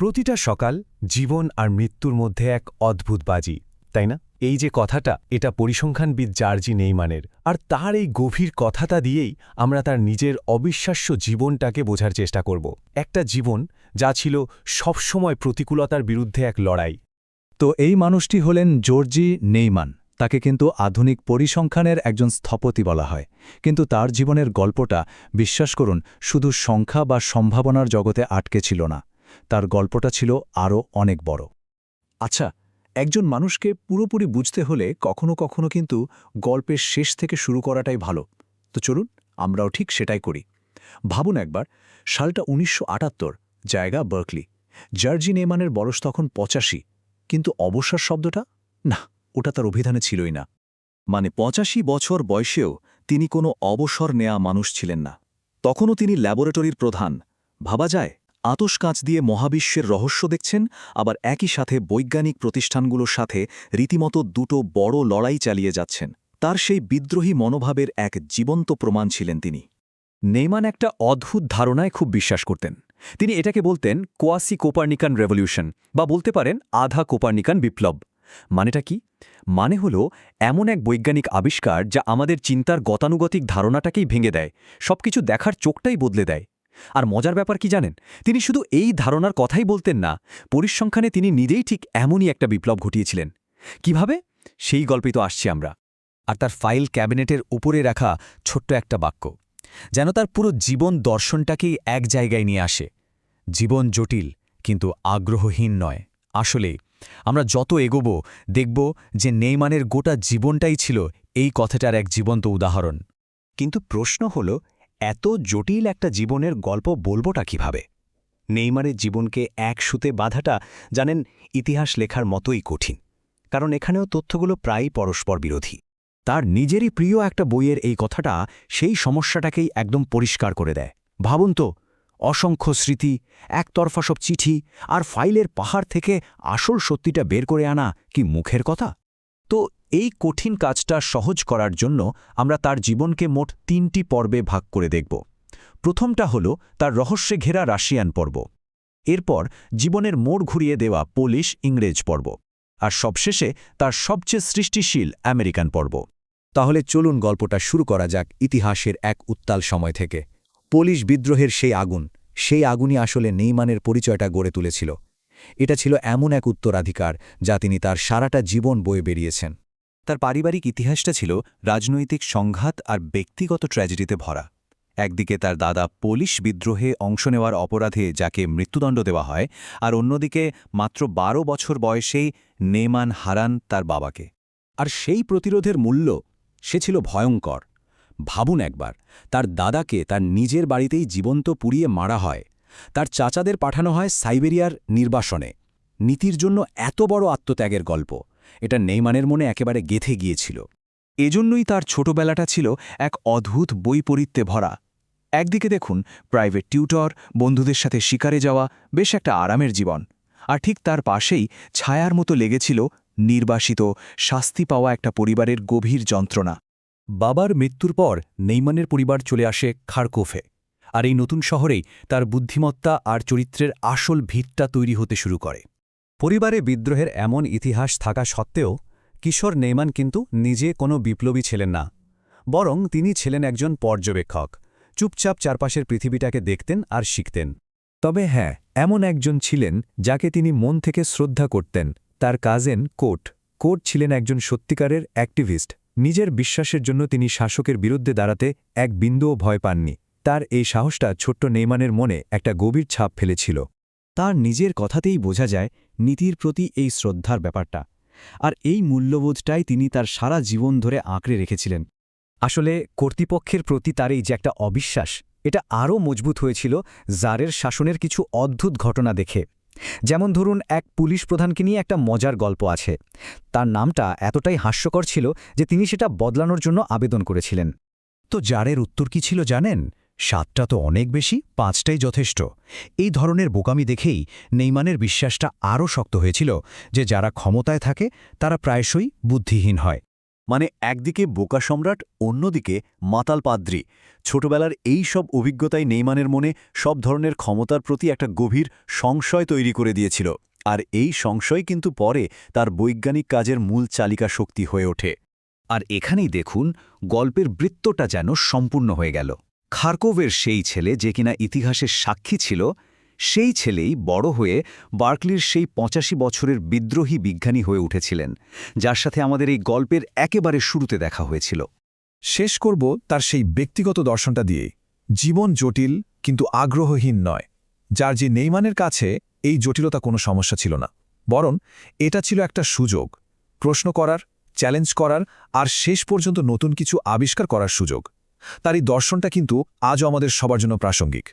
প্রতিটা সকাল জীবন আর মৃত্যুর মধ্যে এক অদ্ভুত বাজি, তাই না? এই যে কথাটা, এটা পরিসংখ্যানবিদ জার্জি নেইমানের, আর তার এই গভীর কথাটা দিয়েই আমরা তার নিজের অবিশ্বাস্য জীবনটাকে বোঝার চেষ্টা করব। একটা জীবন যা ছিল সবসময় প্রতিকূলতার বিরুদ্ধে এক লড়াই। তো এই মানুষটি হলেন জর্জি নেইমান। তাকে কিন্তু আধুনিক পরিসংখ্যানের একজন স্থপতি বলা হয়, কিন্তু তার জীবনের গল্পটা, বিশ্বাস করুন, শুধু সংখ্যা বা সম্ভাবনার জগতে আটকে ছিল না। তার গল্পটা ছিল আরও অনেক বড়। আচ্ছা, একজন মানুষকে পুরোপুরি বুঝতে হলে কখনো কখনো কিন্তু গল্পের শেষ থেকে শুরু করাটাই ভালো। তো চলুন, আমরাও ঠিক সেটাই করি। ভাবুন একবার, সালটা ১৯৭৮, জায়গা বার্কলি। জর্জি নেইমানের বয়স তখন ৮৫, কিন্তু অবসর শব্দটা, না, ওটা তার অভিধানে ছিলই না। মানে ৮৫ বছর বয়সেও তিনি কোনো অবসর নেয়া মানুষ ছিলেন না। তখনও তিনি ল্যাবরেটরির প্রধান। ভাবা যায়, আতস কাঁচ দিয়ে মহাবিশ্বের রহস্য দেখছেন, আবার একই সাথে বৈজ্ঞানিক প্রতিষ্ঠানগুলোর সাথে রীতিমতো দুটো বড় লড়াই চালিয়ে যাচ্ছেন। তার সেই বিদ্রোহী মনোভাবের এক জীবন্ত প্রমাণ ছিলেন তিনি। নেইমান একটা অদ্ভুত ধারণায় খুব বিশ্বাস করতেন। তিনি এটাকে বলতেন কোয়াসি কোপার্নিকান রেভলিউশন, বা বলতে পারেন আধা কোপার্নিকান বিপ্লব। মানেটা কি? মানে হলো এমন এক বৈজ্ঞানিক আবিষ্কার যা আমাদের চিন্তার গতানুগতিক ধারণাটাকেই ভেঙে দেয়, সবকিছু দেখার চোখটাই বদলে দেয়। আর মজার ব্যাপার কি জানেন, তিনি শুধু এই ধারণার কথাই বলতেন না, পরিসংখ্যানে তিনি নিজেই ঠিক এমনই একটা বিপ্লব ঘটিয়েছিলেন। কিভাবে? সেই গল্পই তো আসছি আমরা। আর তার ফাইল ক্যাবিনেটের উপরে রাখা ছোট্ট একটা বাক্য যেন তার পুরো জীবন দর্শনটাকেই এক জায়গায় নিয়ে আসে। জীবন জটিল, কিন্তু আগ্রহহীন নয়। আসলেই আমরা যত এগোব, দেখব যে নেইমানের গোটা জীবনটাই ছিল এই কথাটার এক জীবন্ত উদাহরণ। কিন্তু প্রশ্ন হল, এত জটিল একটা জীবনের গল্প বলবোটা কিভাবে? নেইমারের জীবনকে এক সুতে বাঁধাটা, জানেন, ইতিহাস লেখার মতোই কঠিন, কারণ এখানেও তথ্যগুলো প্রায়ই পরস্পর বিরোধী। তার নিজেরই প্রিয় একটা বইয়ের এই কথাটা সেই সমস্যাটাকেই একদম পরিষ্কার করে দেয়। ভাবুন তো, অসংখ্য স্মৃতি, একতরফা সব চিঠি আর ফাইলের পাহাড় থেকে আসল সত্যিটা বের করে আনা কি মুখের কথা? তো এই কঠিন কাজটা সহজ করার জন্য আমরা তার জীবনকে মোট ৩টি পর্বে ভাগ করে দেখব। প্রথমটা হল তার রহস্যে ঘেরা রাশিয়ান পর্ব, এরপর জীবনের মোড় ঘুরিয়ে দেওয়া পোলিশ ইংরেজ পর্ব, আর সবশেষে তার সবচেয়ে সৃষ্টিশীল আমেরিকান পর্ব। তাহলে চলুন গল্পটা শুরু করা যাক ইতিহাসের এক উত্তাল সময় থেকে। পোলিশ বিদ্রোহের সেই আগুনই আসলে নেইমানের পরিচয়টা গড়ে তুলেছিল। এটা ছিল এমন এক উত্তরাধিকার যা তিনি তার সারাটা জীবন বয়ে বেরিয়েছেন। তার পারিবারিক ইতিহাসটা ছিল রাজনৈতিক সংঘাত আর ব্যক্তিগত ট্র্যাজেডিতে ভরা। একদিকে তার দাদা পোলিশ বিদ্রোহে অংশ নেওয়ার অপরাধে যাকে মৃত্যুদণ্ড দেওয়া হয়, আর অন্যদিকে মাত্র ১২ বছর বয়সেই নেইমান হারান তার বাবাকে। আর সেই প্রতিরোধের মূল্য, সে ছিল ভয়ঙ্কর। ভাবুন একবার, তার দাদাকে তার নিজের বাড়িতেই জীবন্ত পুড়িয়ে মারা হয়, তার চাচাদের পাঠানো হয় সাইবেরিয়ার নির্বাসনে। নীতির জন্য এত বড় আত্মত্যাগের গল্প, এটা নেইমানের মনে একেবারে গেঁথে গিয়েছিল। এজন্যই তার ছোটবেলাটা ছিল এক অদ্ভুত বৈপরীত্যে ভরা। একদিকে দেখুন প্রাইভেট টিউটর, বন্ধুদের সাথে শিকারে যাওয়া, বেশ একটা আরামের জীবন। আর ঠিক তার পাশেই ছায়ার মতো লেগেছিল নির্বাসিত, শাস্তি পাওয়া একটা পরিবারের গভীর যন্ত্রণা। বাবার মৃত্যুর পর নেইমানের পরিবার চলে আসে খারকোফে, আর এই নতুন শহরেই তার বুদ্ধিমত্তা আর চরিত্রের আসল ভিতটা তৈরি হতে শুরু করে। পরিবারে বিদ্রোহের এমন ইতিহাস থাকা সত্ত্বেও কিশোর নেইমান কিন্তু নিজে কোনো বিপ্লবী ছিলেন না, বরং তিনি ছিলেন একজন পর্যবেক্ষক। চুপচাপ চারপাশের পৃথিবীটাকে দেখতেন আর শিখতেন। তবে হ্যাঁ, এমন একজন ছিলেন যাকে তিনি মন থেকে শ্রদ্ধা করতেন, তার কাজেন কোট ছিলেন একজন সত্যিকারের অ্যাক্টিভিস্ট। নিজের বিশ্বাসের জন্য তিনি শাসকের বিরুদ্ধে দাঁড়াতে এক বিন্দুও ভয় পাননি। তার এই সাহসটা ছোট্ট নেইমানের মনে একটা গভীর ছাপ ফেলেছিল। তার নিজের কথাতেই বোঝা যায় নীতির প্রতি এই শ্রদ্ধার ব্যাপারটা, আর এই মূল্যবোধটাই তিনি তার সারা জীবন ধরে আঁকড়ে রেখেছিলেন। আসলে কর্তৃপক্ষের প্রতি তার এই যে একটা অবিশ্বাস, এটা আরও মজবুত হয়েছিল জারের শাসনের কিছু অদ্ভুত ঘটনা দেখে। যেমন ধরুন, এক পুলিশ প্রধানকে নিয়ে একটা মজার গল্প আছে। তার নামটা এতটাই হাস্যকর ছিল যে তিনি সেটা বদলানোর জন্য আবেদন করেছিলেন। তো জারের উত্তর কি ছিল জানেন? ৭টা তো অনেক বেশি, ৫টাই যথেষ্ট। এই ধরনের বোকামি দেখেই নেইমানের বিশ্বাসটা আরও শক্ত হয়েছিল যে যারা ক্ষমতায় থাকে তারা প্রায়শই বুদ্ধিহীন হয়। মানে একদিকে বোকা সম্রাট, অন্যদিকে মাতাল পাদ্রী। ছোটবেলার এই সব অভিজ্ঞতাই নেইমানের মনে সব ধরনের ক্ষমতার প্রতি একটা গভীর সংশয় তৈরি করে দিয়েছিল, আর এই সংশয় কিন্তু পরে তার বৈজ্ঞানিক কাজের মূল চালিকা শক্তি হয়ে ওঠে। আর এখানেই দেখুন, গল্পের বৃত্তটা যেন সম্পূর্ণ হয়ে গেল। খার্কোভের সেই ছেলে যে কিনা ইতিহাসের সাক্ষী ছিল, সেই ছেলেই বড় হয়ে বার্কলির সেই ৮৫ বছরের বিদ্রোহী বিজ্ঞানী হয়ে উঠেছিলেন, যার সাথে আমাদের এই গল্পের একেবারে শুরুতে দেখা হয়েছিল। শেষ করব তার সেই ব্যক্তিগত দর্শনটা দিয়ে। জীবন জটিল কিন্তু আগ্রহহীন নয়। জার্জি নেইমানের কাছে এই জটিলতা কোনো সমস্যা ছিল না, বরং এটা ছিল একটা সুযোগ, প্রশ্ন করার, চ্যালেঞ্জ করার আর শেষ পর্যন্ত নতুন কিছু আবিষ্কার করার সুযোগ। তার এই দর্শনটা কিন্তু আজও আমাদের সবার জন্য প্রাসঙ্গিক।